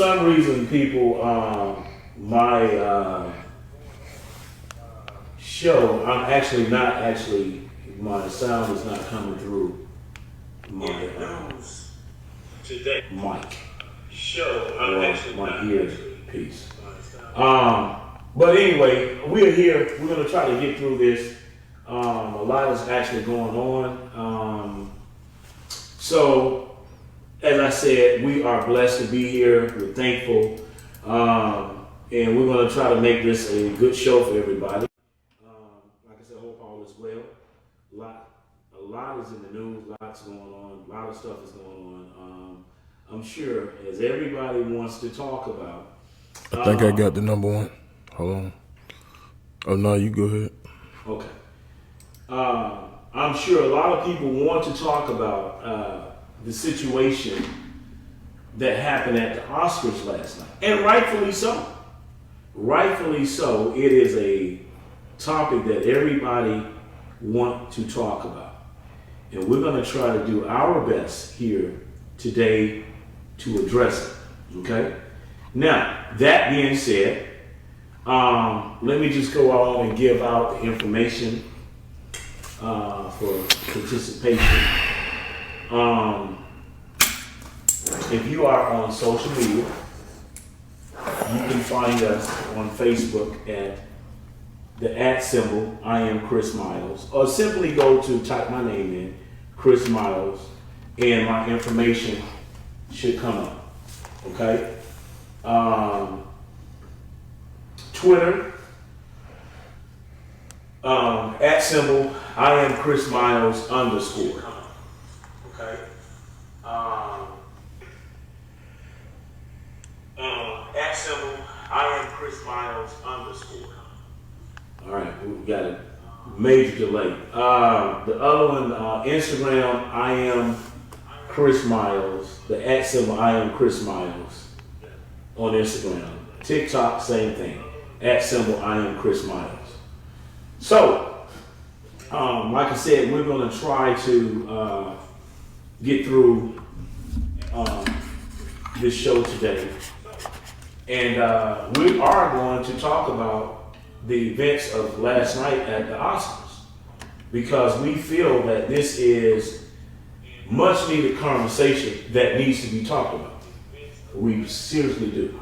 For some reason, people, my show, my sound is not coming through my mic show. My earpiece. But anyway, we're here. We're going to try to get through this. A lot is actually going on. So, as I said, we are blessed to be here. We're thankful. And we're going to try to make this a good show for everybody. Like I said, I hope all is well. A lot is in the news. Lots going on. A lot of stuff is going on. I'm sure, as everybody wants to talk about. I think I got the number one. Hold on. Oh, no, you go ahead. Okay. I'm sure a lot of people want to talk about the situation that happened at the Oscars last night. And rightfully so. Rightfully so. It is a topic that everybody wants to talk about. And we're going to try to do our best here today to address it. Okay? Now, that being said, let me just go on and give out the information for participation. If you are on social media, you can find us on Facebook at the @ symbol, I am Chris Miles, or simply go to type my name in, Chris Miles, and my information should come up. Okay? Twitter, @ symbol, I am Chris Miles _ Okay. @ symbol, I am Chris Miles _ All right, we got a major delay. The other one, Instagram, I am Chris Miles. The @ symbol, I am Chris Miles on Instagram. TikTok, same thing. @ symbol, I am Chris Miles. So, like I said, we're going to try to get through this show today. And we are going to talk about the events of last night at the Oscars, because we feel that this is much needed conversation that needs to be talked about. We seriously do.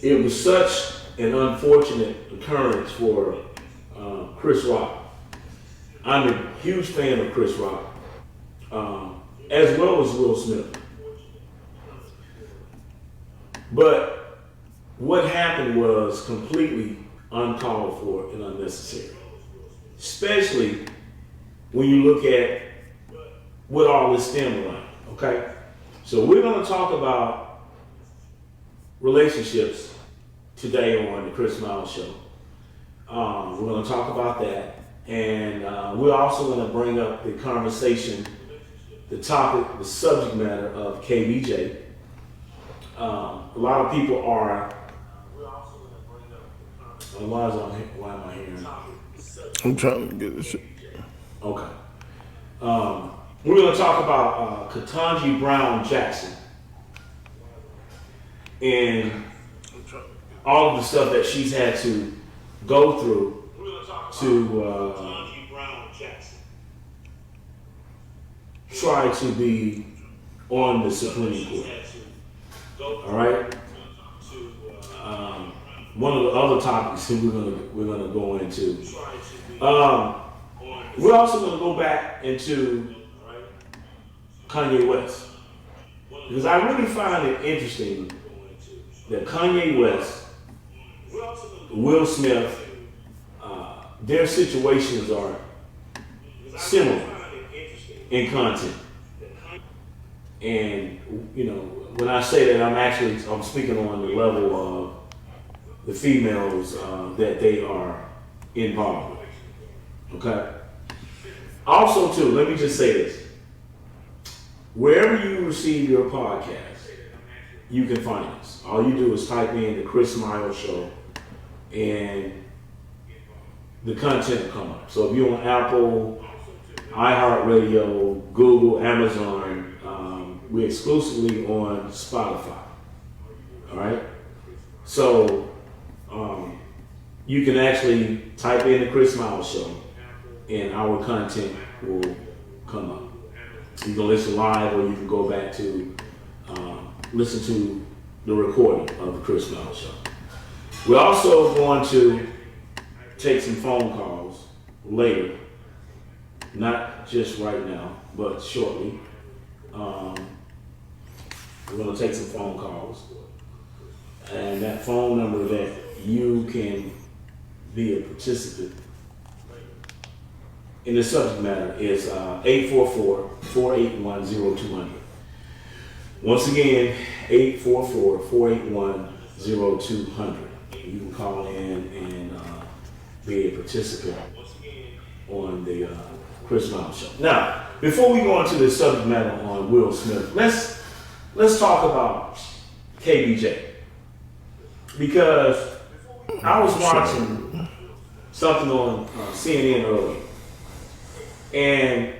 It was such an unfortunate occurrence for Chris Rock. I'm a huge fan of Chris Rock, as well as Will Smith. But what happened was completely uncalled for and unnecessary, especially when you look at what all this stemmed around. Okay, so we're going to talk about relationships today on the Chris Miles Show. We're going to talk about that, and we're also going to bring up the conversation, the topic, the subject matter of KBJ. A lot of people are. Why am I hearing? I'm trying to get this shit. Okay. We're going to talk about Ketanji Brown Jackson and all of the stuff that she's had to go through to try to be on the Supreme Court. All right. One of the other topics we're gonna go into. We're also gonna go back into Kanye West, because I really find it interesting that Kanye West, Will Smith, their situations are similar in content. And you know, when I say that, I'm speaking on the level of the females that they are involved with. Okay. Also, too, let me just say this: wherever you receive your podcast, you can find us. All you do is type in the Chris Miles Show, and the content will come up. So if you're on Apple, iHeartRadio, Google, Amazon, we're exclusively on Spotify. All right. So you can actually type in the Chris Miles Show, and our content will come up. You can listen live, or you can go back to listen to the recording of the Chris Miles Show. We're also going to take some phone calls later, not just right now, but shortly. We're going to take some phone calls, and that phone number that you can be a participant in the subject matter is 844-481-0200. Once again, 844-481-0200. You can call in and be a participant on the Chris Miles Show. Now, before we go into the subject matter on Will Smith, let's talk about KBJ, because I was watching something on CNN earlier, and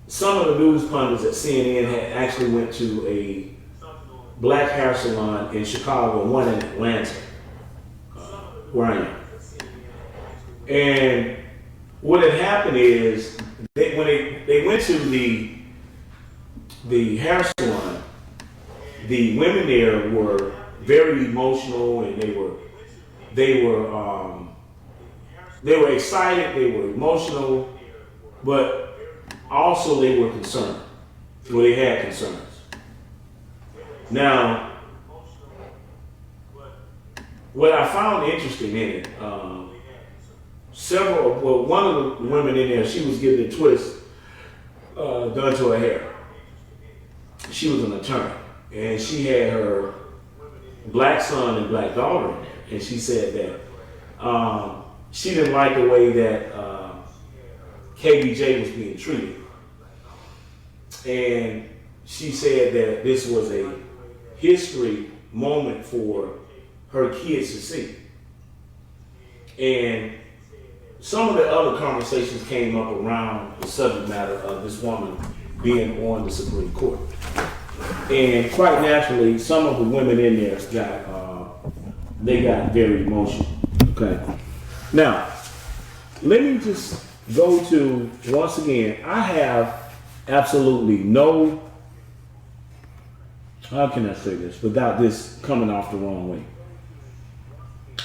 some of the news pundits at CNN had actually went to a black hair salon in Chicago and one in Atlanta, where I am. And what had happened is when they went to the hair salon, the women there were very emotional, and they were excited, they were emotional, but also they were concerned, or they had concerns. Now, what I found interesting in it, one of the women in there, she was getting a twist done to her hair. She was an attorney, and she had her black son and black daughter in there, and she said that she didn't like the way that KBJ was being treated. And she said that this was a history moment for her kids to see. And some of the other conversations came up around the subject matter of this woman being on the Supreme Court. And quite naturally, some of the women in there got very emotional. Okay. Now, let me just go to, once again, I have absolutely no, how can I say this without this coming off the wrong way?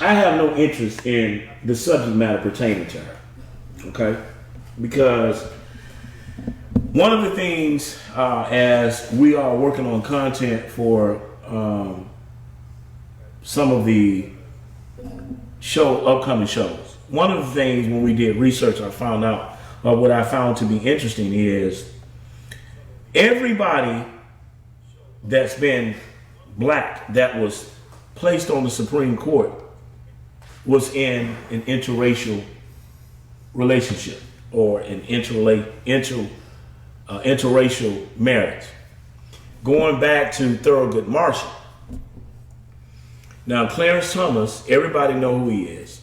I have no interest in the subject matter pertaining to her, okay? Because one of the things, as we are working on content for some of the upcoming shows, one of the things when we did research, I found out, what I found to be interesting is everybody that's been black that was placed on the Supreme Court was in an interracial relationship or an interracial marriage, going back to Thurgood Marshall. Now, Clarence Thomas, everybody know who he is,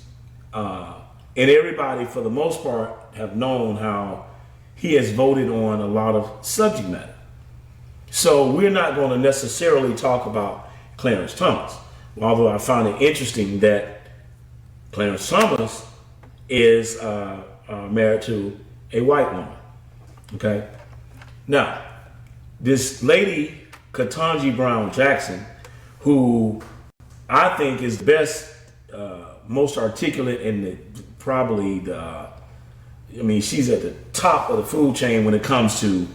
and everybody, for the most part, have known how he has voted on a lot of subject matter. So we're not going to necessarily talk about Clarence Thomas, although I found it interesting that Clarence Thomas is married to a white woman. Okay. Now, this lady, Ketanji Brown Jackson, who I think is best, most articulate, and she's at the top of the food chain when it comes to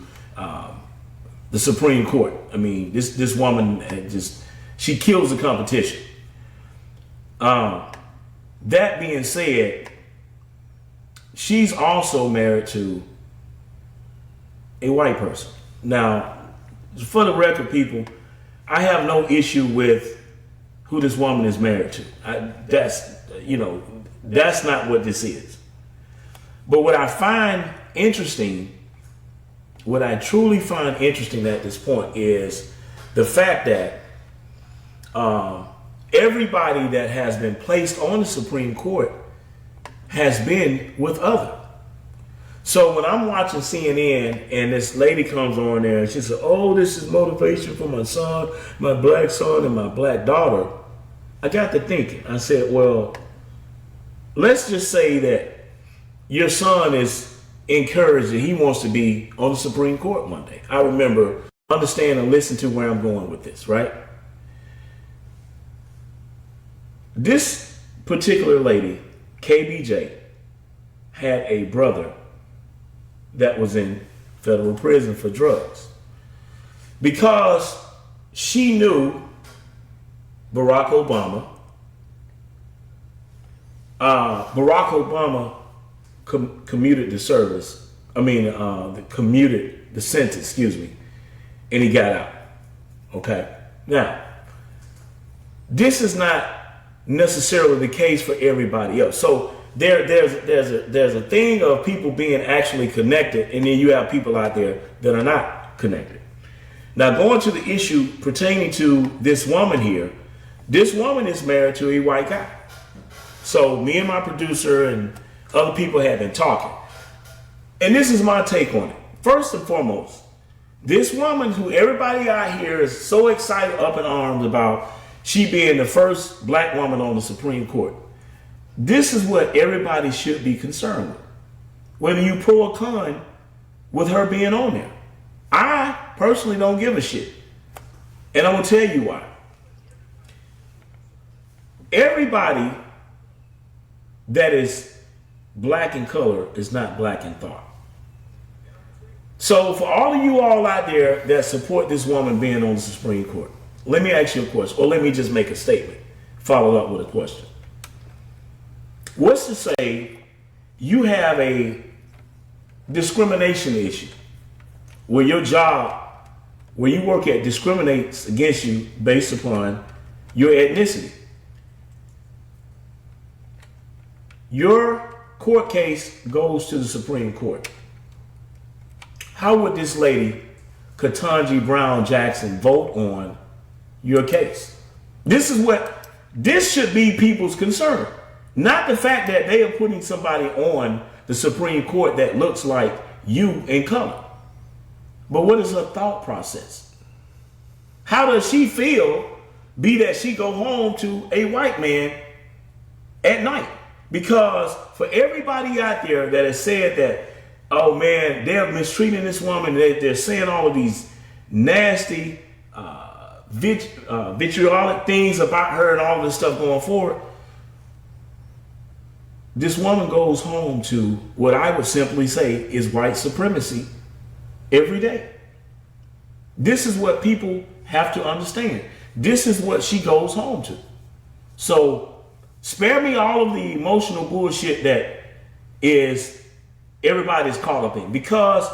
the Supreme Court. I mean, this woman she kills the competition. That being said, she's also married to a white person. Now, for the record, people, I have no issue with who this woman is married to. That's not what this is. But what I truly find interesting at this point is the fact that everybody that has been placed on the Supreme Court has been with other. So when I'm watching CNN and this lady comes on there and she said, oh, this is motivation for my son, my black son and my black daughter, I got to thinking. I said, well, let's just say that your son is encouraged that he wants to be on the Supreme Court one day. I remember, understand and listen to where I'm going with this, right? This particular lady, KBJ, had a brother that was in federal prison for drugs because she knew Barack Obama. Barack Obama commuted the sentence, excuse me, and he got out. Okay. Now, this is not necessarily the case for everybody else. So there's a thing of people being actually connected, and then you have people out there that are not connected. Now, going to the issue pertaining to this woman here, this woman is married to a white guy. So me and my producer and other people have been talking, and this is my take on it. First and foremost, this woman who everybody out here is so excited, up in arms about, she being the first black woman on the Supreme Court. This is what everybody should be concerned with, whether you pro or con with her being on there. I personally don't give a shit, and I'm gonna tell you why. Everybody that is black in color is not black in thought. So for all of you all out there that support this woman being on the Supreme Court, let me ask you a question, or let me just make a statement, follow up with a question. What's to say you have a discrimination issue where your job, where you work at, discriminates against you based upon your ethnicity? Your court case goes to the Supreme Court. How would this lady, Ketanji Brown Jackson, vote on your case? This should be people's concern. Not the fact that they are putting somebody on the Supreme Court that looks like you in color. But what is her thought process? How does she feel, be that she go home to a white man at night? Because for everybody out there that has said that, oh man, they're mistreating this woman, they're saying all of these nasty, vitriolic things about her and all this stuff going forward, this woman goes home to what I would simply say is white supremacy every day. This is what people have to understand. This is what she goes home to. So spare me all of the emotional bullshit that is everybody's caught up in, because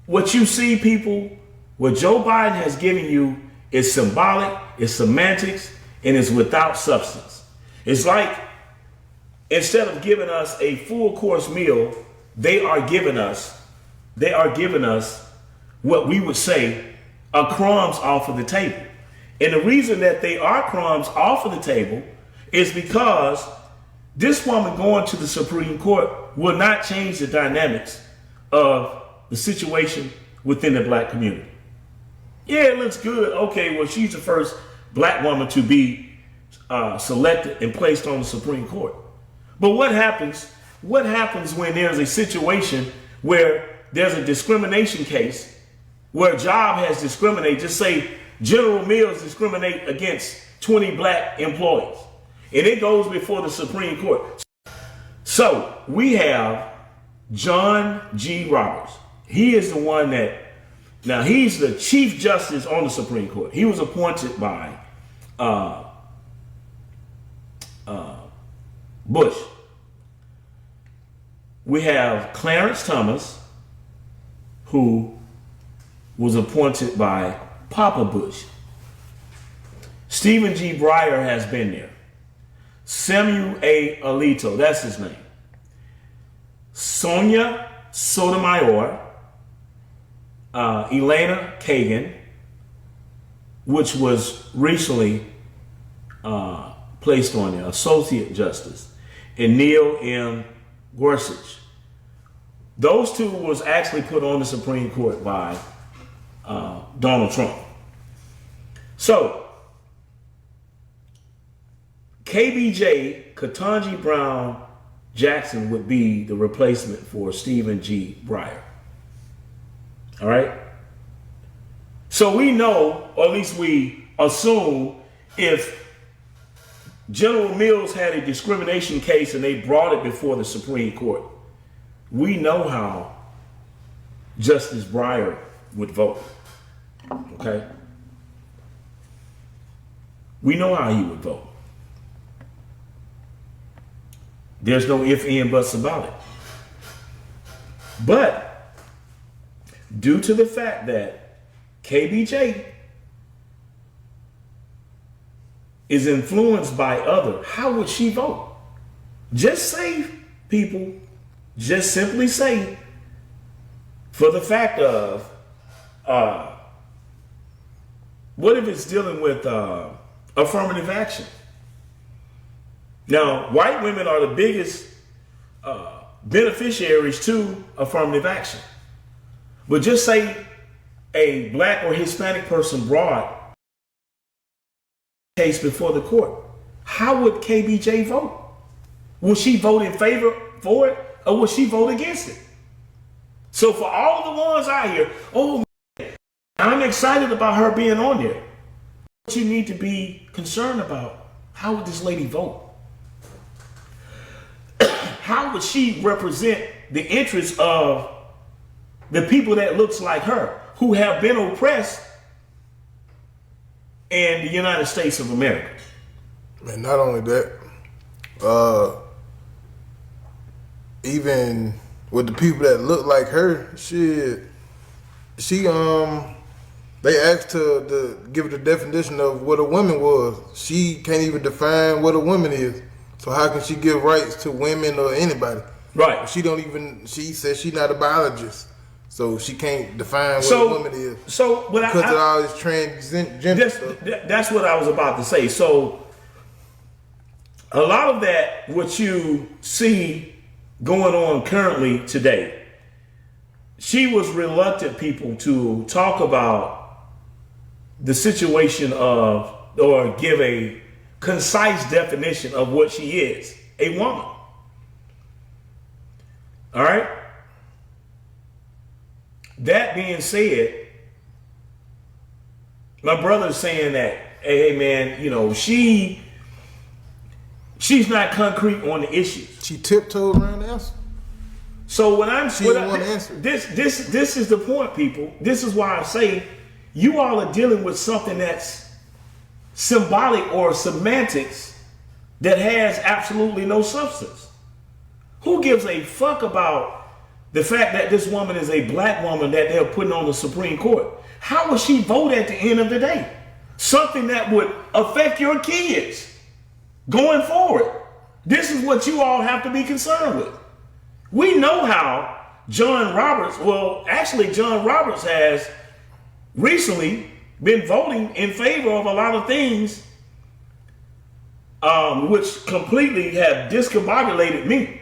what you see, people, what Joe Biden has given you is symbolic, it's semantics, and it's without substance. It's like, instead of giving us a full course meal, they are giving us what we would say are crumbs off of the table. And the reason that they are crumbs off of the table is because this woman going to the Supreme Court will not change the dynamics of the situation within the black community. Yeah, it looks good. Okay, well, she's the first black woman to be selected and placed on the Supreme Court. But what happens when there's a situation where there's a discrimination case, where a job has discriminated? Just say General Mills discriminate against 20 black employees, and it goes before the Supreme Court. So we have John G. Roberts. He is the one that, now he's the Chief Justice on the Supreme Court. He was appointed by Bush. We have Clarence Thomas, who was appointed by Papa Bush. Stephen G. Breyer has been there. Samuel A. Alito, that's his name. Sonia Sotomayor, Elena Kagan, which was recently placed on there, Associate Justice, and Neil M. Gorsuch. Those two was actually put on the Supreme Court by Donald Trump. So, KBJ, Ketanji Brown Jackson, would be the replacement for Stephen G. Breyer. All right? So we know, or at least we assume, if General Mills had a discrimination case and they brought it before the Supreme Court, we know how Justice Breyer would vote. Okay? We know how he would vote. There's no ifs, ands, buts about it. But due to the fact that KBJ is influenced by others, how would she vote? Just say, people, just simply say, for the fact of, what if it's dealing with affirmative action? Now, white women are the biggest beneficiaries to affirmative action. But just say a black or Hispanic person brought a case before the court. How would KBJ vote? Will she vote in favor for it, or will she vote against it? So for all of the ones out here, oh man, I'm excited about her being on there. What you need to be concerned about, how would this lady vote? How would she represent the interests of the people that looks like her, who have been oppressed in the United States of America? And not only that, even with the people that look like her, she they asked her to give her the definition of what a woman was. She can't even define what a woman is. So how can she give rights to women or anybody? Right. She says she's not a biologist. So she can't define what a woman is. So because of all this transgender stuff. That's what I was about to say. So a lot of that, what you see going on currently today, she was reluctant, people, to talk about the situation of, or give a concise definition of what she is, a woman. All right? That being said, my brother's saying that, hey man, you know, she's not concrete on the issues. She tiptoed around the answer. So when I'm she didn't want to answer. This is the point, people. This is why I say you all are dealing with something that's symbolic or semantics that has absolutely no substance. Who gives a fuck about the fact that this woman is a black woman that they're putting on the Supreme Court? How will she vote at the end of the day? Something that would affect your kids going forward. This is what you all have to be concerned with. We know how John Roberts has recently been voting in favor of a lot of things, which completely have discombobulated me.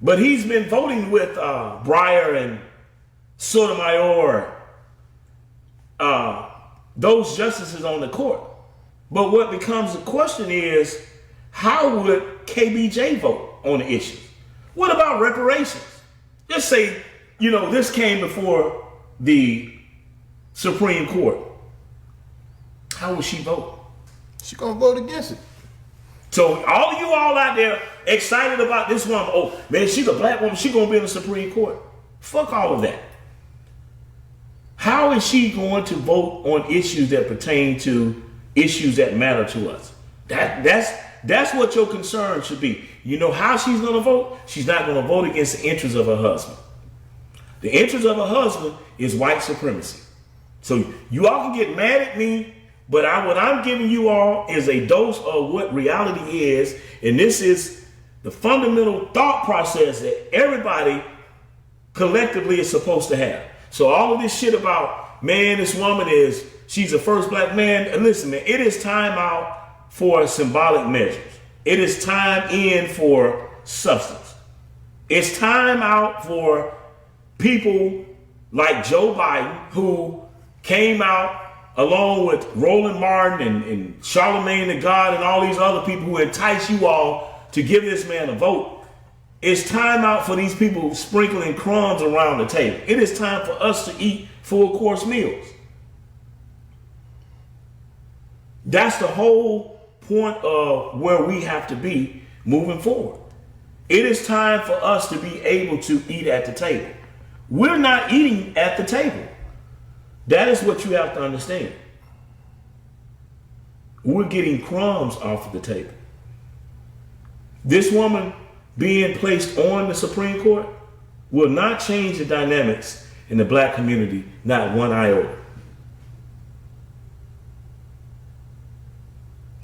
But he's been voting with Breyer and Sotomayor, those justices on the court. But what becomes the question is, how would KBJ vote on the issues? What about reparations? Let's say, you know, this came before the Supreme Court. How would she vote? She gonna vote against it. So all of you all out there excited about this woman, oh man, she's a black woman, she's gonna be in the Supreme Court. Fuck all of that. How is she going to vote on issues that pertain to issues that matter to us? That's what your concern should be. You know how she's gonna vote? She's not gonna vote against the interests of her husband. The interest of her husband is white supremacy. So you all can get mad at me, but what I'm giving you all is a dose of what reality is, and this is the fundamental thought process that everybody collectively is supposed to have. So all of this shit about, man, this woman she's the first black man, and listen, man, it is time out for symbolic measures. It is time in for substance. It's time out for people like Joe Biden, who came out along with Roland Martin and Charlemagne the God and all these other people who entice you all to give this man a vote. It's time out for these people sprinkling crumbs around the table. It is time for us to eat full course meals. That's the whole point of where we have to be moving forward. It is time for us to be able to eat at the table. We're not eating at the table. That is what you have to understand. We're getting crumbs off of the table. This woman being placed on the Supreme Court will not change the dynamics in the black community, not one iota.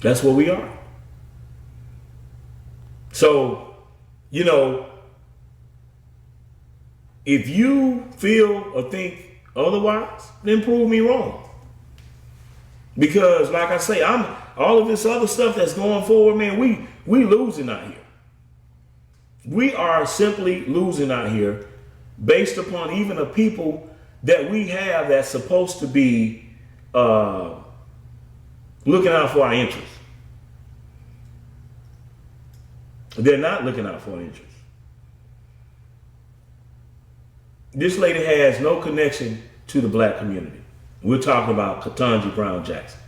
That's where we are. So, you know, if you feel or think otherwise, then prove me wrong. Because, like I say, all of this other stuff that's going forward, man, we losing out here. We are simply losing out here based upon even the people that we have that's supposed to be looking out for our interests. They're not looking out for our interests. This lady has no connection to the black community. We're talking about Ketanji Brown Jackson.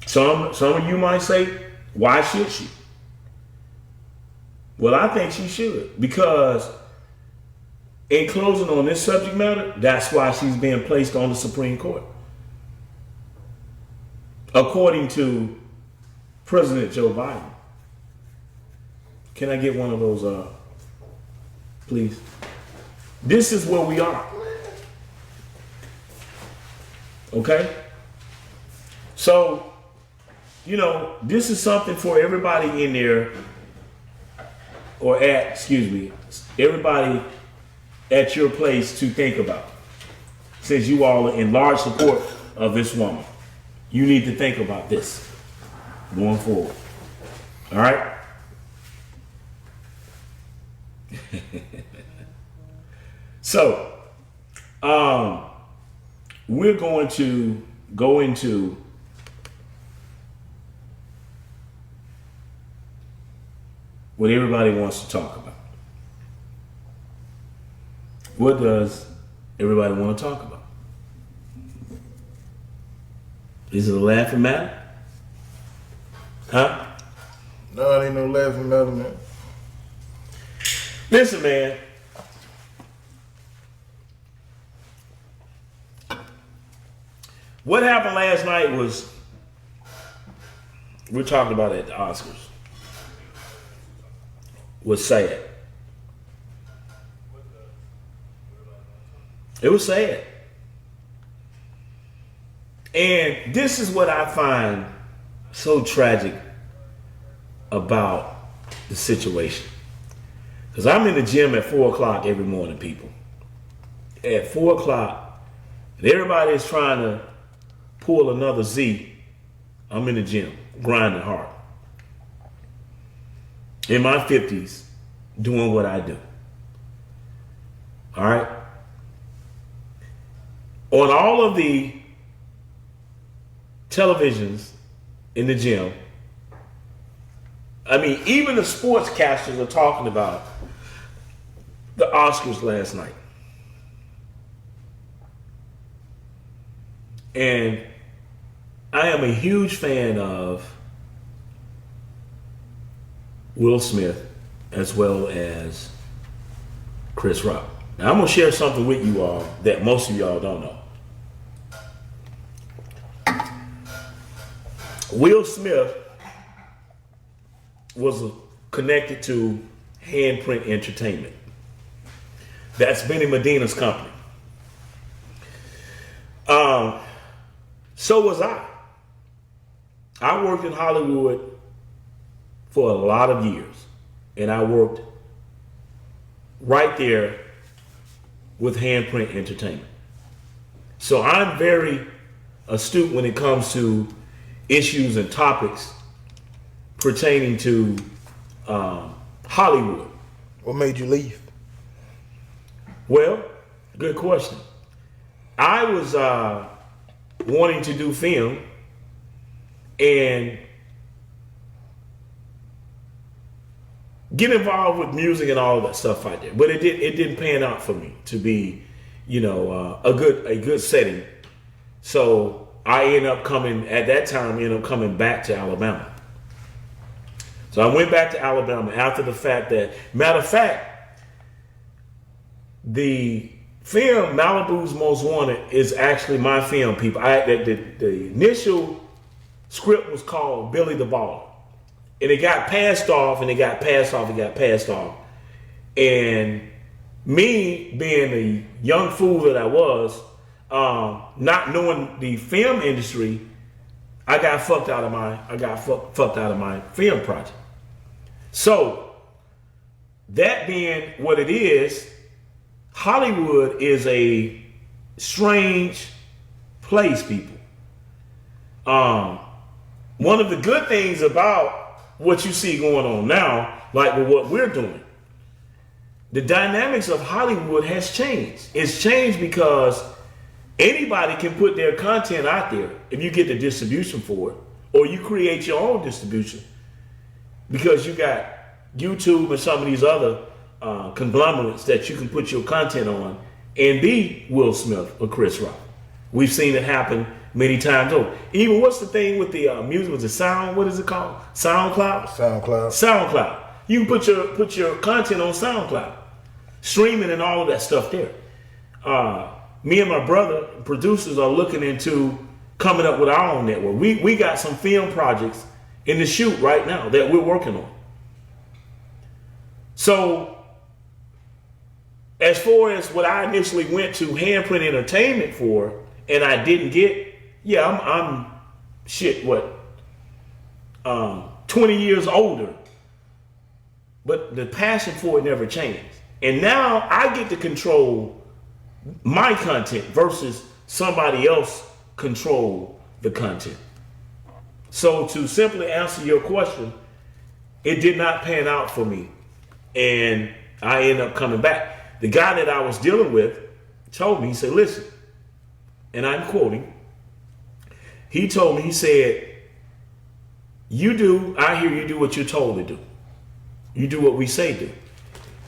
Some of you might say, why should she? Well, I think she should, because in closing on this subject matter, that's why she's being placed on the Supreme Court. According to President Joe Biden. Can I get one of those, please? This is where we are. Okay? So, you know, this is something for everybody in there, everybody at your place to think about. Since you all are in large support of this woman, you need to think about this going forward. All right? So, we're going to go into what everybody wants to talk about. What does everybody want to talk about? Is it a laughing matter? Huh? No, it ain't no laughing matter, man. Listen, man. What happened last night was, we're talking about it at the Oscars, was sad. It was sad. And this is what I find so tragic about the situation. Because I'm in the gym at 4 o'clock every morning, people. At 4 o'clock, and everybody is trying to pull another Z. I'm in the gym, grinding hard. In my 50s, doing what I do. All right? On all of the televisions in the gym, I mean, even the sportscasters are talking about the Oscars last night. And I am a huge fan of Will Smith as well as Chris Rock. Now, I'm going to share something with you all that most of y'all don't know. Will Smith was connected to Handprint Entertainment. That's Benny Medina's company. So was I. I worked in Hollywood for a lot of years, and I worked right there with Handprint Entertainment. So I'm very astute when it comes to issues and topics pertaining to Hollywood. What made you leave? Well, good question. I was wanting to do film and get involved with music and all of that stuff out there, but it didn't pan out for me to be, a good setting. So I ended up coming back to Alabama. So I went back to Alabama after the fact that, matter of fact, the film Malibu's Most Wanted is actually my film, people. The initial script was called Billy the Baller. And it got passed off, and it got passed off, And me, being the young fool that I was, not knowing the film industry, I got fucked out of my film project. So, that being what it is, Hollywood is a strange place, people. One of the good things about what you see going on now, like with what we're doing, the dynamics of Hollywood has changed. It's changed because anybody can put their content out there if you get the distribution for it, or you create your own distribution, because you got YouTube and some of these other conglomerates that you can put your content on and be Will Smith or Chris Rock. We've seen it happen many times over. Even what's the thing with the music? Was it sound? What is it called? SoundCloud. SoundCloud. You can put your content on SoundCloud, streaming and all of that stuff there. Me and my brother, producers, are looking into coming up with our own network. We got some film projects in the shoot right now that we're working on. So, as far as what I initially went to Handprint Entertainment for, and I didn't get, I'm 20 years older, but the passion for it never changed. And now I get to control my content versus somebody else control the content. So to simply answer your question, it did not pan out for me. And I ended up coming back. The guy that I was dealing with told me, he said, listen, and I'm quoting, he told me, he said, I hear you do what you're told to do. You do what we say do.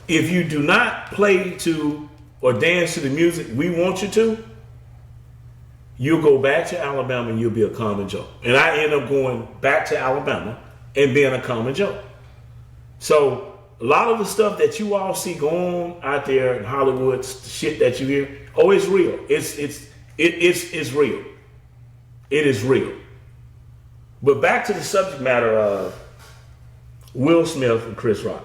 If you do not play to or dance to the music we want you to, you'll go back to Alabama and you'll be a common Joe. And I end up going back to Alabama and being a common Joe. So a lot of the stuff that you all see going on out there in Hollywood, shit that you hear, it's real. It's real. It is real. But back to the subject matter of Will Smith and Chris Rock.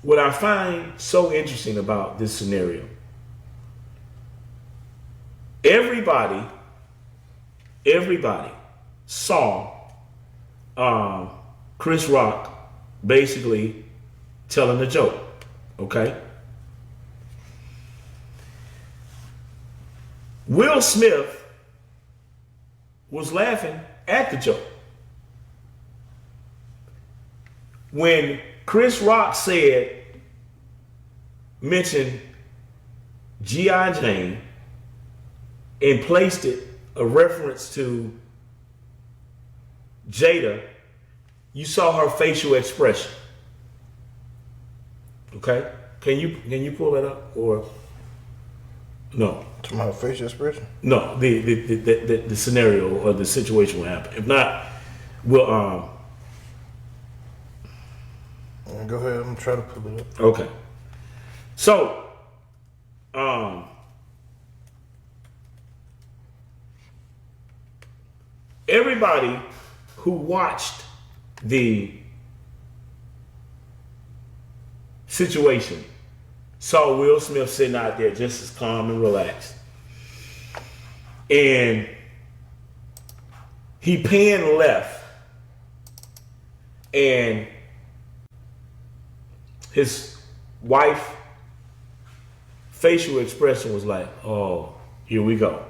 What I find so interesting about this scenario, everybody saw Chris Rock basically telling a joke, okay? Will Smith was laughing at the joke. When Chris Rock mentioned G.I. Jane and placed a reference to Jada, you saw her facial expression. Okay? Can you pull that up or no? To my facial expression? No, the scenario or the situation will happen. If not, we'll go ahead, I'm trying to pull it up. Okay. So, everybody who watched the situation saw Will Smith sitting out there just as calm and relaxed. And he panned left, and his wife facial expression was like, oh, here we go.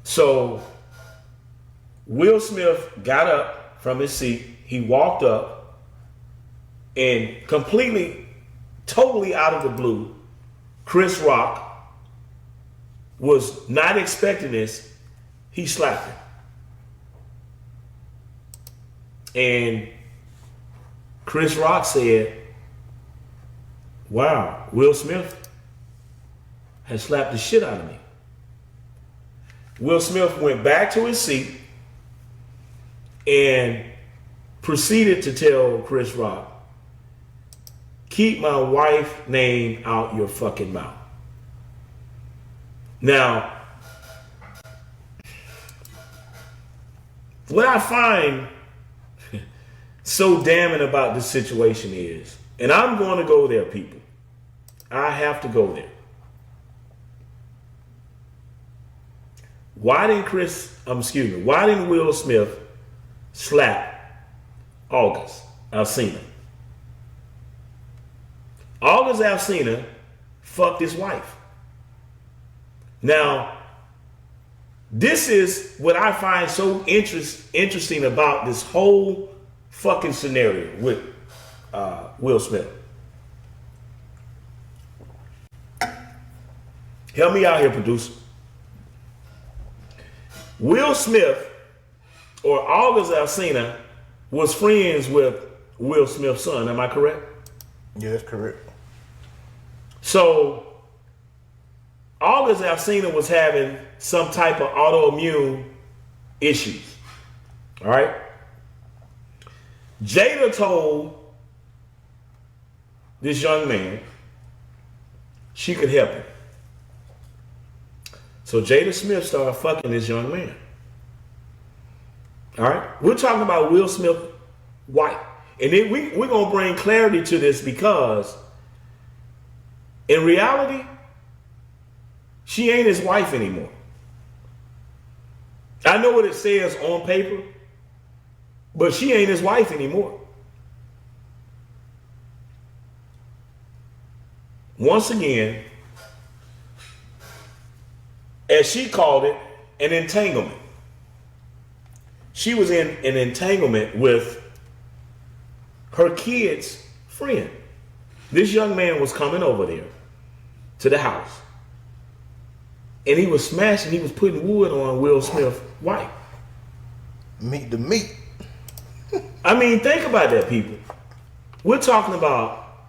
So Will Smith got up from his seat. He walked up And completely, totally out of the blue, Chris Rock was not expecting this. He slapped him. And Chris Rock said, wow, Will Smith has slapped the shit out of me. Will Smith went back to his seat and proceeded to tell Chris Rock, keep my wife's name out your fucking mouth. Now, what I find so damning about this situation is, and I'm going to go there, people. I have to go there. Why didn't Will Smith slap August Alsina? August Alsina fucked his wife. Now, this is what I find so interesting about this whole fucking scenario with Will Smith. Help me out here, producer. Will Smith or August Alsina was friends with Will Smith's son. Am I correct? Yeah, that's correct. So August Alsina was having some type of autoimmune issues. All right. Jada told this young man she could help him. So Jada Smith started fucking this young man. All right. We're talking about Will Smith wife. And then we're going to bring clarity to this because in reality, she ain't his wife anymore. I know what it says on paper, but she ain't his wife anymore. Once again, as she called it, an entanglement. She was in an entanglement with her kid's friend. This young man was coming over there to the house. And he was smashing, he was putting wood on Will Smith's wife. Meat to meat. I mean, think about that, people. We're talking about,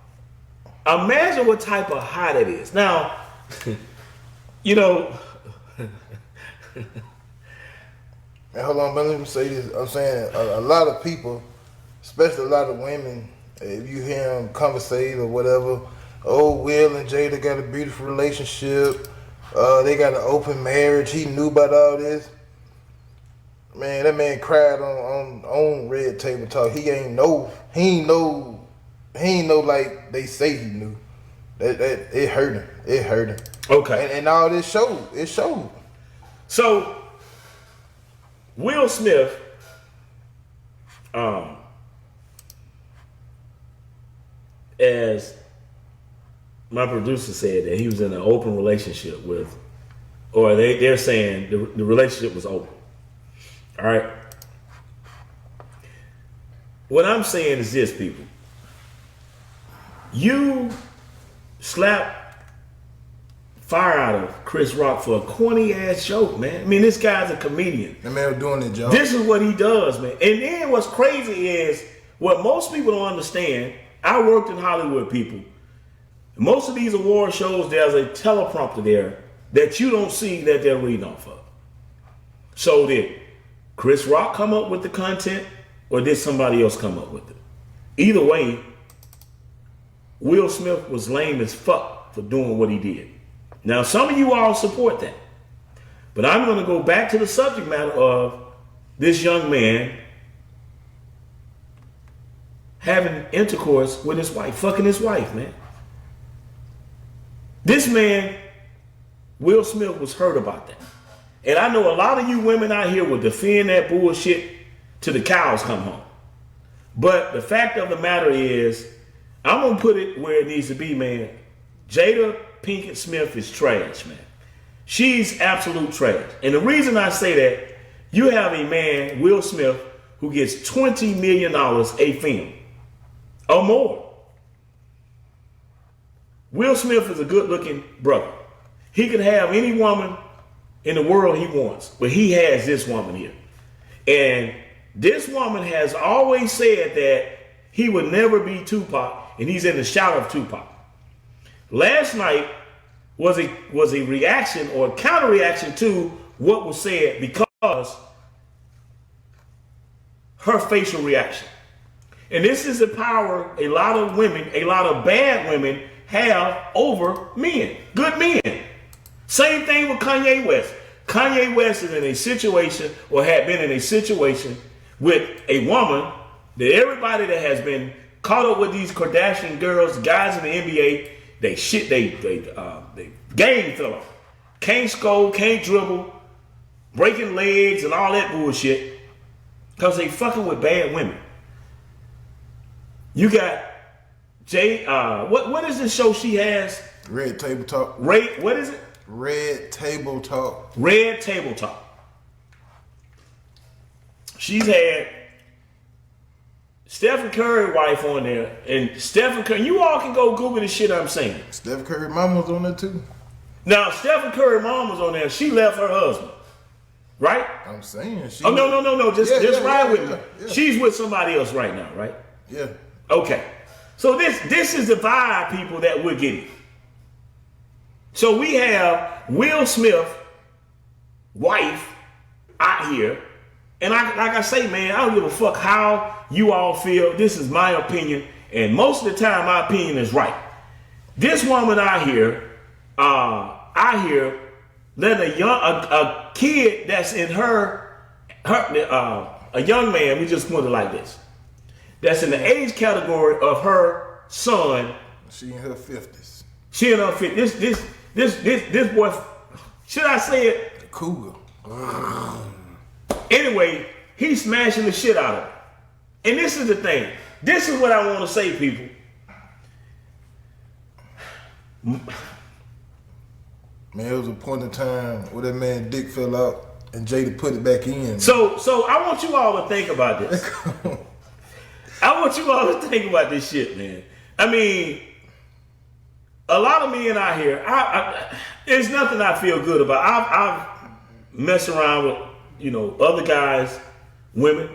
imagine what type of high that is. Now, you know. And hold on, man, let me say this. I'm saying a lot of people, especially a lot of women, if you hear them conversate or whatever, oh, Will and Jada got a beautiful relationship. They got an open marriage. He knew about all this. Man, that man cried on Red Table Talk. He ain't know like they say he knew. That it hurt him. It hurt him. Okay. And all this showed. It showed. So Will Smith, as my producer said, that he was in an open relationship with, or they're saying the relationship was open. All right. What I'm saying is this, people. You slap fire out of Chris Rock for a corny ass joke, man. I mean, this guy's a comedian. That man was doing it, Joe. This is what he does, man. And then what's crazy is what most people don't understand. I worked in Hollywood, people. Most of these award shows, there's a teleprompter there that you don't see that they're reading off of. So did Chris Rock come up with the content, or did somebody else come up with it? Either way, Will Smith was lame as fuck for doing what he did. Now, some of you all support that. But I'm going to go back to the subject matter of this young man having intercourse with his wife, fucking his wife, man. This man, Will Smith, was hurt about that. And I know a lot of you women out here will defend that bullshit till the cows come home. But the fact of the matter is, I'm going to put it where it needs to be, man. Jada-Pinkett Smith is trash, man. She's absolute trash. And the reason I say that, you have a man, Will Smith, who gets $20 million a film. or more. Will Smith is a good-looking brother. He can have any woman in the world he wants, but he has this woman here. And this woman has always said that he would never be Tupac, and he's in the shadow of Tupac. Last night was a reaction or a counter-reaction to what was said because her facial reaction. And this is the power a lot of women, a lot of bad women have over men, good men. Same thing with Kanye West. Kanye West is in a situation, or had been in a situation, with a woman that everybody that has been caught up with these Kardashian girls, guys in the NBA, they game filler. Can't score, can't dribble, breaking legs and all that bullshit because they fucking with bad women. You got what is this show she has? Red Table Talk. What is it? Red Table Talk. Red Table Talk. She's had Stephen Curry wife on there, and Stephen Curry, you all can go Google the shit I'm saying. Stephen Curry mama was on there too. Now, Stephen Curry mom was on there. She left her husband, right? I'm saying she. Oh, no. Just ride with me. Yeah. She's with somebody else right now, right? Yeah. Okay. So this is the vibe, people, that we're getting. So we have Will Smith, wife, out here. And like I say, man, I don't give a fuck how you all feel. This is my opinion. And most of the time, my opinion is right. This woman out here, letting a kid that's in a young man, we just put it like this, that's in the age category of her son. She in her 50s. She in her 50s. This boy, should I say it? The cougar. Anyway, he's smashing the shit out of her. And this is the thing. This is what I want to say, people. Man, it was a point in time where that man dick fell out and Jada put it back in. So I want you all to think about this. I want you all to think about this shit, man. I mean, a lot of men out here, there's nothing I feel good about. I've messed around with, other guys, women,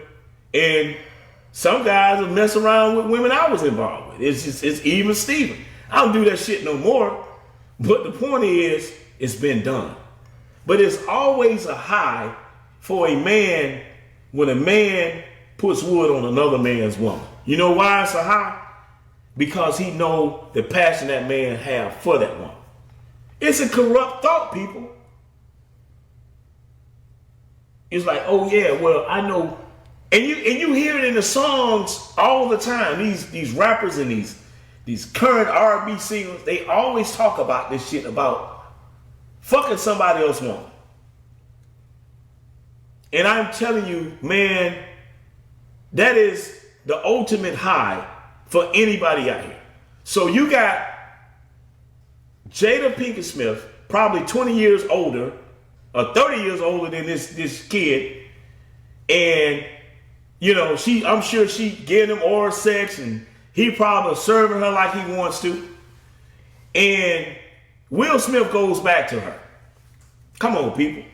and some guys have messed around with women I was involved with. It's even Steven. I don't do that shit no more. But the point is, it's been done. But it's always a high for a man when a man puts wood on another man's woman. You know why it's a high? Because he know the passion that man have for that woman. It's a corrupt thought, people. It's like, oh yeah, well, I know. And you hear it in the songs all the time. These rappers and these current R&B singers, they always talk about this shit about fucking somebody else's woman. And I'm telling you, man, that is the ultimate high for anybody out here. So you got Jada-Pinkett Smith, probably 20 years older, or 30 years older than this kid, and I'm sure she getting him oral sex, and he probably serving her like he wants to. And Will Smith goes back to her. Come on, people.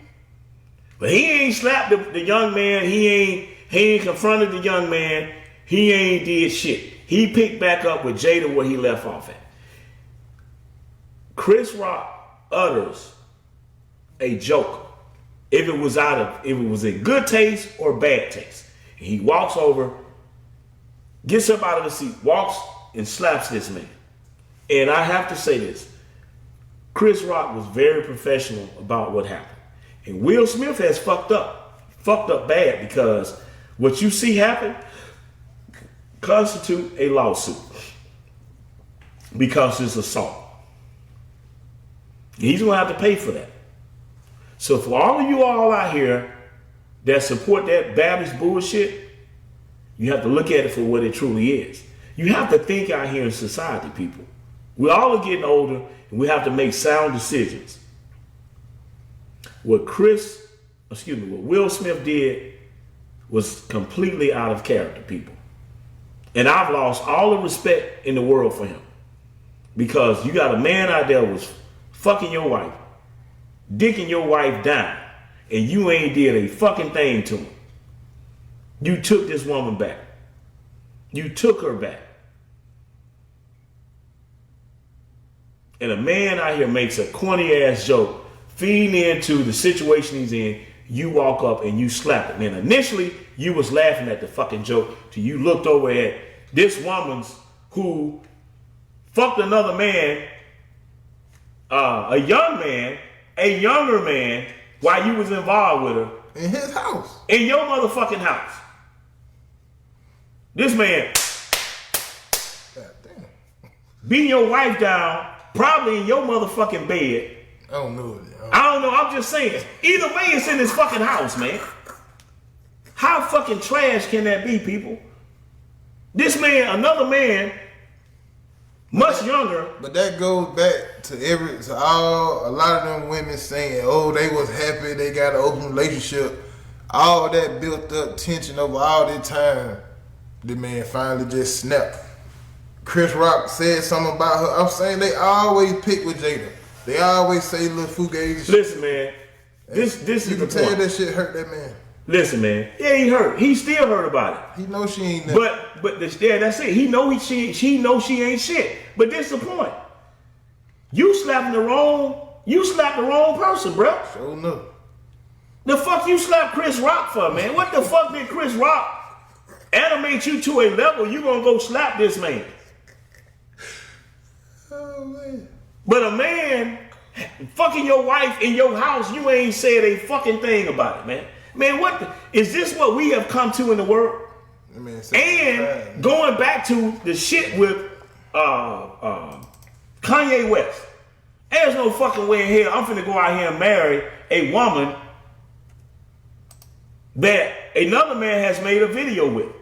But he ain't slapped the young man. He ain't confronted the young man. He ain't did shit. He picked back up with Jada where he left off at. Chris Rock utters a joke if it was in good taste or bad taste. And he walks over, gets up out of the seat, walks and slaps this man. And I have to say this. Chris Rock was very professional about what happened. And Will Smith has fucked up bad, because what you see happen constitute a lawsuit because it's assault. He's going to have to pay for that. So for all of you all out here that support that Baptist bullshit, you have to look at it for what it truly is. You have to think out here in society, people. We all are getting older, and we have to make sound decisions. What Will Smith did was completely out of character, people. And I've lost all the respect in the world for him. Because you got a man out there was fucking your wife, dicking your wife down, and you ain't did a fucking thing to him. You took this woman back. You took her back. And a man out here makes a corny ass joke, feeding into the situation he's in. You walk up and you slap it. And initially, you was laughing at the fucking joke till you looked over at this woman's who fucked another man, a young man, a younger man, while you was involved with her. In his house. In your motherfucking house. This man God damn. beating your wife down, probably in your motherfucking bed. I don't know. I don't know, I'm just saying. Either way, it's in his fucking house, man. How fucking trash can that be, people? This man, another man, much younger. But that goes back to a lot of them women saying, oh, they was happy, they got an open relationship. All that built up tension over all this time. The man finally just snapped. Chris Rock said something about her. I'm saying they always pick with Jada. They always say little fugazi shit. Listen, man. This is the point. You can tell that shit hurt that man. Listen, man. Yeah, he hurt. He still hurt about it. He knows she ain't nothing. But that's it. He know she knows she ain't shit. But this is the point. You slapped the wrong person, bro. Sure enough. The fuck you slapped Chris Rock for, man? What the fuck did Chris Rock animate you to a level you gonna go slap this man? Oh man. But a man fucking your wife in your house, you ain't said a fucking thing about it, man. Man, is this what we have come to in the world? And going back to the shit with Kanye West. There's no fucking way in hell I'm finna go out here and marry a woman that another man has made a video with.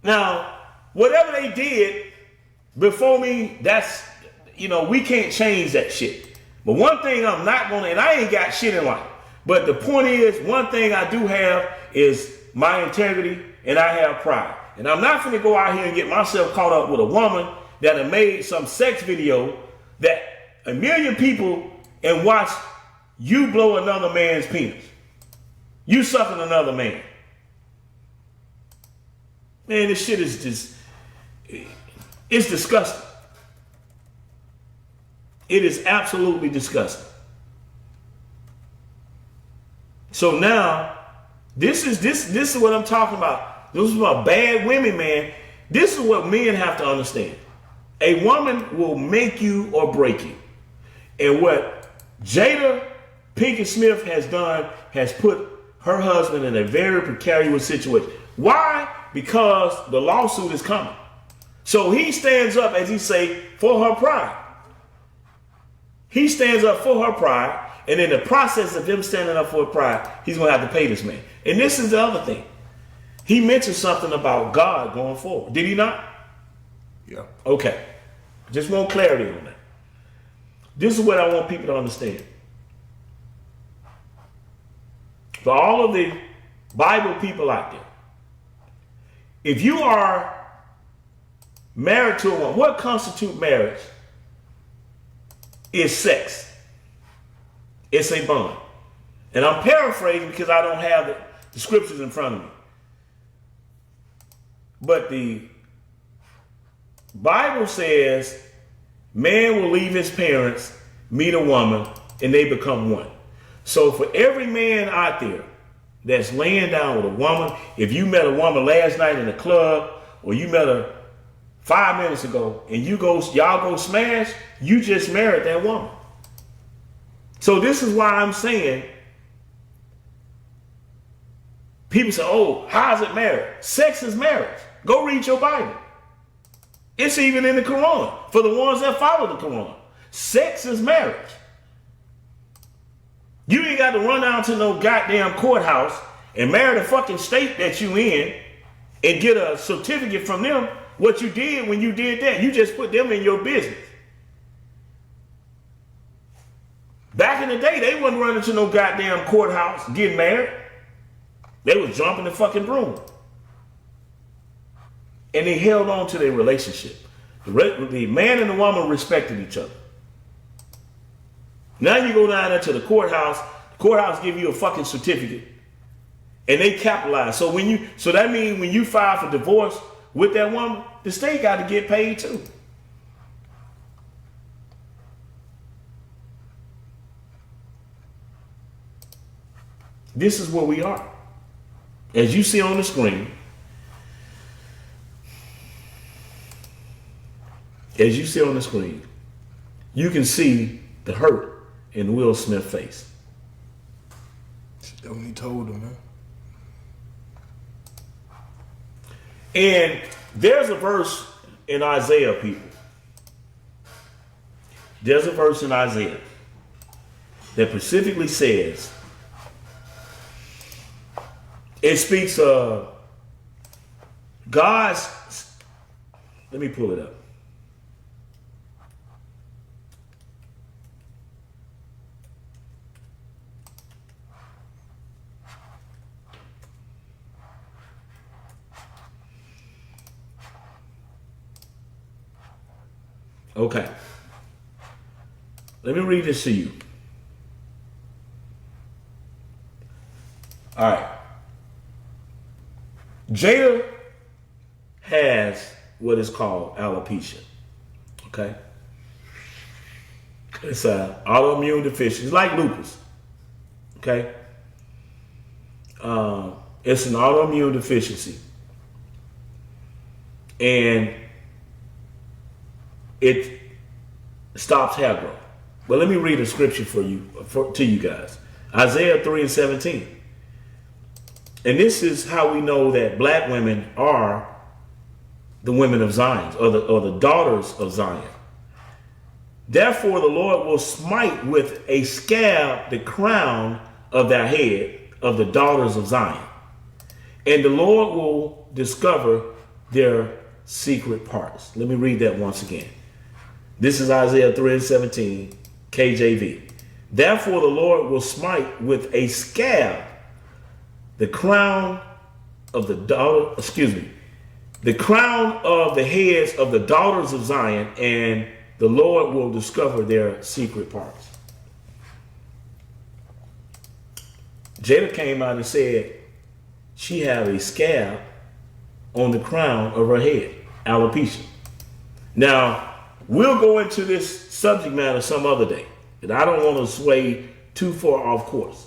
Now, whatever they did before me, that's, we can't change that shit. But one thing I'm not gonna, and I ain't got shit in life, but the point is, one thing I do have is my integrity and I have pride. And I'm not gonna go out here and get myself caught up with a woman that have made some sex video that 1 million people and watch you blow another man's penis. You sucking another man. Man, this shit is just, it's disgusting. It is absolutely disgusting. So now, this is what I'm talking about. This is about bad women, man. This is what men have to understand. A woman will make you or break you. And what Jada-Pinkett Smith has done has put her husband in a very precarious situation. Why? Because the lawsuit is coming. So he stands up, as he say, for her pride. He stands up for her pride, and in the process of him standing up for her pride, he's going to have to pay this man. And this is the other thing. He mentioned something about God going forward. Did he not? Yeah. Okay. Just want clarity on that. This is what I want people to understand. For all of the Bible people out there, if you are married to a woman, what constitutes marriage is sex. It's a bond. And I'm paraphrasing because I don't have the scriptures in front of me. But the Bible says man will leave his parents, meet a woman, and they become one. So for every man out there that's laying down with a woman, if you met a woman last night in the club, or you met her 5 minutes ago, and y'all go smash, you just married that woman. So this is why I'm saying, people say, oh, how's it marriage? Sex is marriage. Go read your Bible. It's even in the Quran, for the ones that follow the Quran. Sex is marriage. You ain't got to run down to no goddamn courthouse and marry the fucking state that you in and get a certificate from them. What you did when you did that, you just put them in your business. Back in the day, they wasn't running to no goddamn courthouse getting married. They was jumping the fucking broom. And they held on to their relationship. The man and the woman respected each other. Now you go down there to the courthouse give you a fucking certificate. And they capitalize. So that means when you file for divorce with that woman, the state got to get paid too. This is where we are. As you see on the screen, you can see the hurt in Will Smith's face. That's when he told him, man. And there's a verse in Isaiah, people. There's a verse in Isaiah that specifically says, it speaks of God's, let me pull it up. Okay. Let me read this to you. All right. Jada has what is called alopecia. Okay? It's an autoimmune deficiency. It's like lupus. Okay? It's an autoimmune deficiency. And it stops hair growth. But let me read a scripture to you guys. Isaiah 3:17. And this is how we know that black women are the women of Zion, or the daughters of Zion. Therefore the Lord will smite with a scab the crown of their head of the daughters of Zion. And the Lord will discover their secret parts. Let me read that once again. This is Isaiah 3:17, KJV. Therefore the Lord will smite with a scab the crown of the crown of the heads of the daughters of Zion, and the Lord will discover their secret parts. Jada came out and said she had a scab on the crown of her head, alopecia. Now, we'll go into this subject matter some other day, and I don't want to sway too far off course.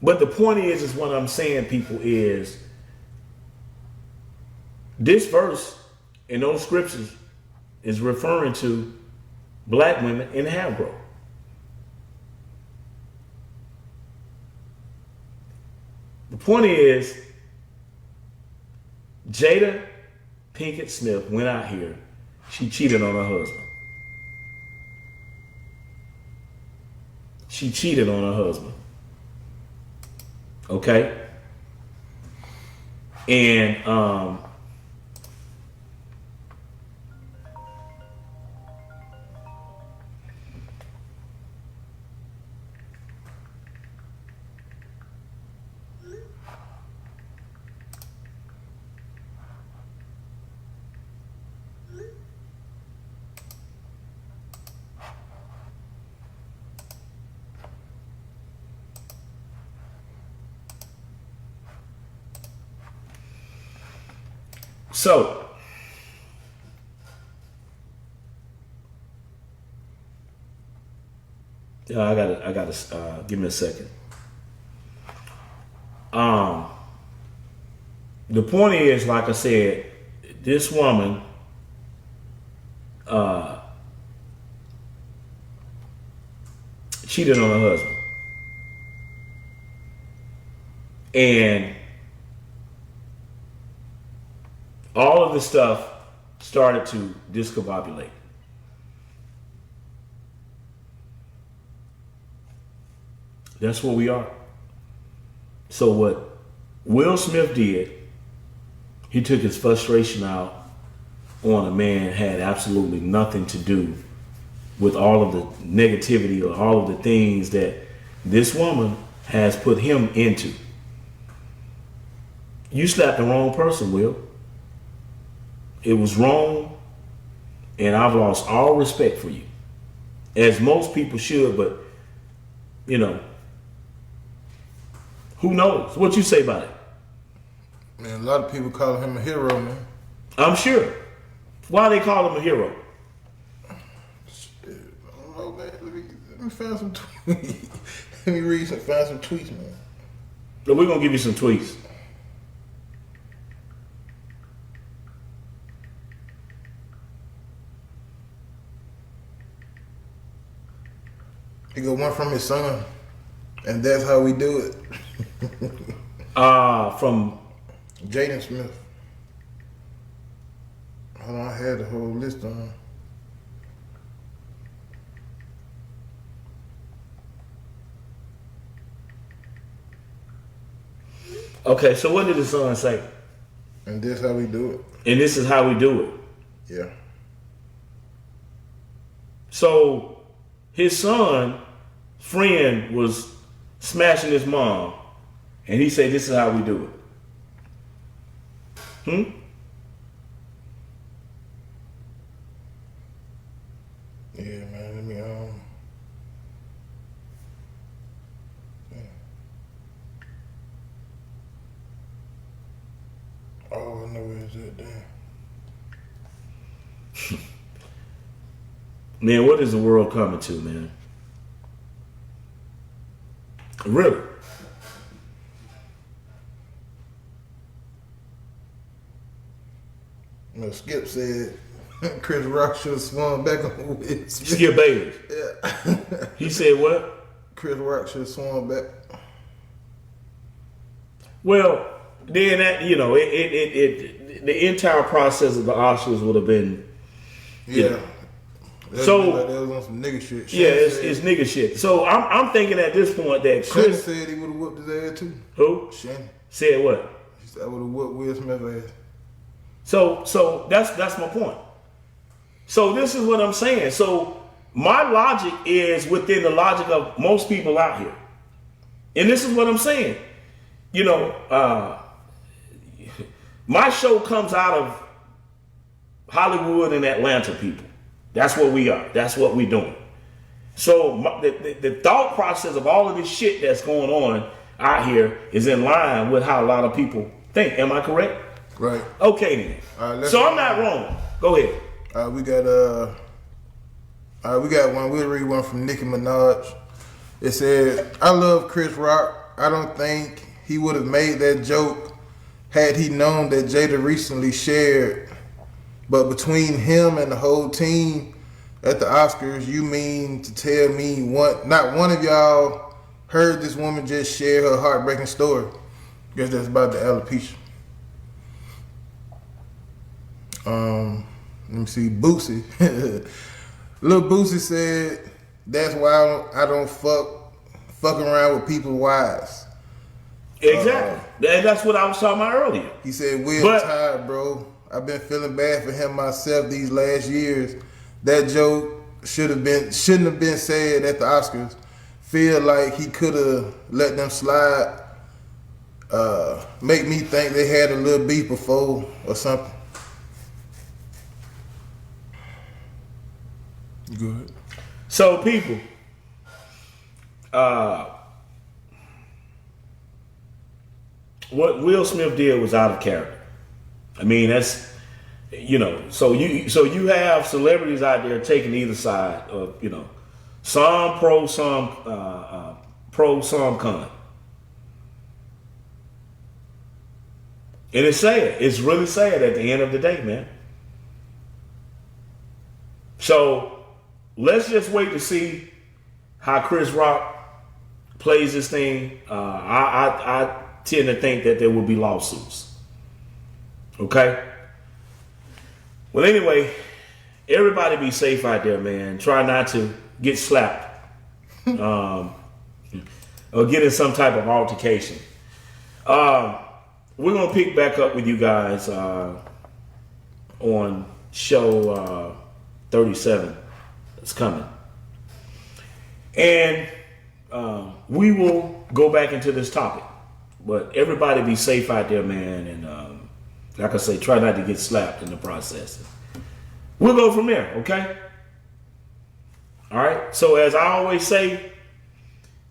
But the point is what I'm saying, people, is this verse in those scriptures is referring to black women in hair growth. The point is, Jada-Pinkett Smith went out here. She cheated on her husband. She cheated on her husband. Okay? And so, I gotta give me a second. The point is, like I said, this woman cheated on her husband. And all of this stuff started to discombobulate. That's where we are. So what Will Smith did, he took his frustration out on a man had absolutely nothing to do with all of the negativity or all of the things that this woman has put him into. You slapped the wrong person, Will. It was wrong, and I've lost all respect for you, as most people should. But you know, who knows? What you say about it? Man, a lot of people call him a hero, man. I'm sure. Why they call him a hero? Shit, I don't know, man. Let me find some tweets. Let me find some tweets, man. But we're gonna give you some tweets. He got one from his son, and that's how we do it. From Jada Smith. Hold on, I had the whole list on. Okay, so what did the son say? And this how we do it. And this is how we do it. Yeah. So his son friend was smashing his mom, and he said, "This is how we do it." Yeah, man. Let me yeah. Oh, I know where it's at. Damn. Man, what is the world coming to, man? Really? No, Skip said Chris Rock should have swung back on Will Smith. Skip Bayless. Yeah. He said what? Chris Rock should have swung back. Well, then that, you know, the entire process of the Oscars would have been, Yeah. So like that was on some nigga shit. Yeah, it's nigga shit. So I'm thinking at this point that Shannon Chris said he would have whooped his ass too. Who? Shannon. Said what? He said I would have whooped Will Smith's ass. So that's my point. So this is what I'm saying. So my logic is within the logic of most people out here. And this is what I'm saying. You know, my show comes out of Hollywood and Atlanta people. That's what we are. That's what we're doing. So the thought process of all of this shit that's going on out here is in line with how a lot of people think. Am I correct? Right. Okay then. So I'm not wrong. Go ahead. We got one. We'll read one from Nicki Minaj. It said, "I love Chris Rock. I don't think he would have made that joke had he known that Jada recently shared. But between him and the whole team at the Oscars, you mean to tell me not one of y'all heard this woman just share her heartbreaking story?" Guess that's about the alopecia. Let me see, Boosie. Lil Boosie said, "That's why I don't fuck around with people's wives." Exactly. And that's what I was talking about earlier. He said, "Will tired, bro. I've been feeling bad for him myself these last years. That joke shouldn't have been said at the Oscars. Feel like he could have let them slide. Make me think they had a little beef before or something." Good. So people, what Will Smith did was out of character. I mean, that's, you know, so you have celebrities out there taking either side of, you know, some pro, some con. And it's sad. It's really sad at the end of the day, man. So let's just wait to see how Chris Rock plays this thing. I tend to think that there will be lawsuits. Okay? Well, anyway, everybody be safe out there, man. Try not to get slapped or get in some type of altercation. We're going to pick back up with you guys on show 37. It's coming. And we will go back into this topic. But everybody be safe out there, man. And like I say, try not to get slapped in the process. We'll go from there, okay? All right. So as I always say,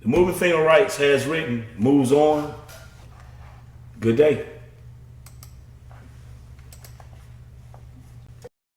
the movie Thing of Rights has written, moves on. Good day.